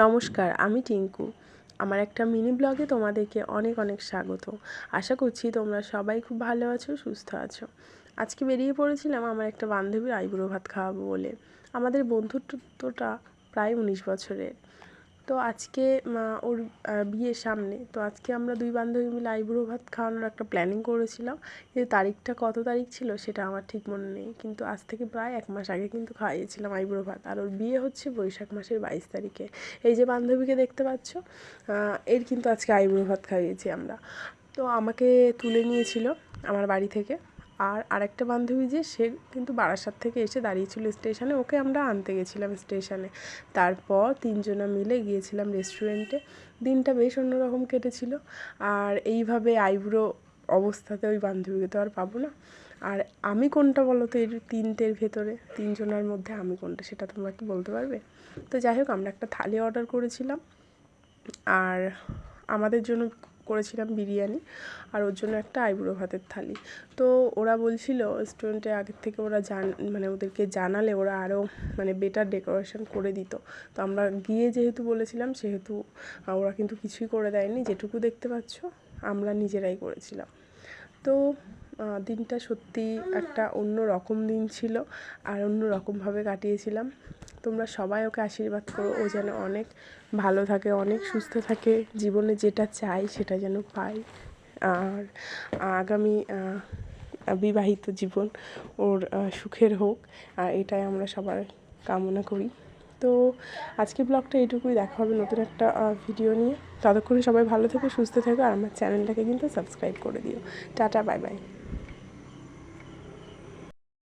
নমস্কার, আমি টিঙ্কু। আমার একটা মিনি ব্লগে তোমাদেরকে অনেক অনেক স্বাগত। আশা করছি তোমরা সবাই খুব ভালো আছো, সুস্থ আছো। আজকে বেরিয়ে পড়েছিলাম আমার একটা বান্ধবীর আইবুড়ো ভাত খাওয়াবো বলে। আমাদের বন্ধুত্বটা প্রায় 19 বছরের। তো আজকে ওর বিয়ের সামনে, তো আজকে আমরা দুই বান্ধবী মিলে আইবুড়ো ভাত খাওয়ানোর একটা প্ল্যানিং করেছিলাম। কিন্তু তারিখটা কত তারিখ ছিল সেটা আমার ঠিক মনে নেই, কিন্তু আজ থেকে প্রায় 1 মাস আগে কিন্তু খাইয়েছিলাম আইবুড়ো ভাত। আর ওর বিয়ে হচ্ছে বৈশাখ মাসের 22 তারিখে। এই যে বান্ধবীকে দেখতে পাচ্ছ, এর কিন্তু আজকে আইবুড়ো ভাত খাইয়েছি আমরা। তো আমাকে তুলে নিয়েছিল আমার বাড়ি থেকে। আর আরেকটা বান্ধবী যে, সে কিন্তু বারাসাত থেকে এসে দাঁড়িয়েছিল স্টেশনে, ওকে আমরা আনতে গেছিলাম স্টেশনে। তারপর তিনজনা মিলে গিয়েছিলাম রেস্টুরেন্টে। দিনটা বেশ অন্যরকম কেটেছিল। আর এইভাবে আইবুড়ো অবস্থাতে ওই বান্ধবীকে তো আর পাবো না। আর আমি কোনটা বলো তো, এর তিনটের ভেতরে, তিনজনের মধ্যে আমি কোনটা সেটা তোমরা কি বলতে পারবে? তো যাই হোক, আমরা একটা থালি অর্ডার করেছিলাম। আর আমাদের জন্য করেছিলাম বিরিয়ানি, আর ওর জন্য একটা আইবুড়ো ভাতের থালি। তো ওরা বলছিল রেস্টুরেন্টে আগের থেকে ওরা মানে ওদেরকে জানালে ওরা আরও মানে বেটার ডেকোরেশন করে দিত। তো আমরা গিয়ে যেহেতু বলেছিলাম, সেহেতু ওরা কিন্তু কিছুই করে দেয়নি। যেটুকু দেখতে পাচ্ছ আমরা নিজেরাই করেছিলাম। তো দিনটা সত্যিই একটা অন্য রকম দিন ছিল, আর অন্য রকমভাবে কাটিয়েছিলাম। তোমরা সবাই ওকে আশীর্বাদ করো, ও যেন অনেক ভালো থাকে, অনেক সুস্থ থাকে, জীবনে যেটা চাই সেটা যেন পায়। আর আগামী বিবাহিত জীবন ওর সুখের হোক, এটাই আমরা সবাই কামনা করি। তো আজকের ব্লগটা এইটুকুই। দেখা হবে নতুন একটা ভিডিও নিয়ে। ততক্ষণে সবাই ভালো থেকো, সুস্থ থেকো, আর আমার চ্যানেলটাকে কিন্তু সাবস্ক্রাইব করে দিও। Tata, bye bye.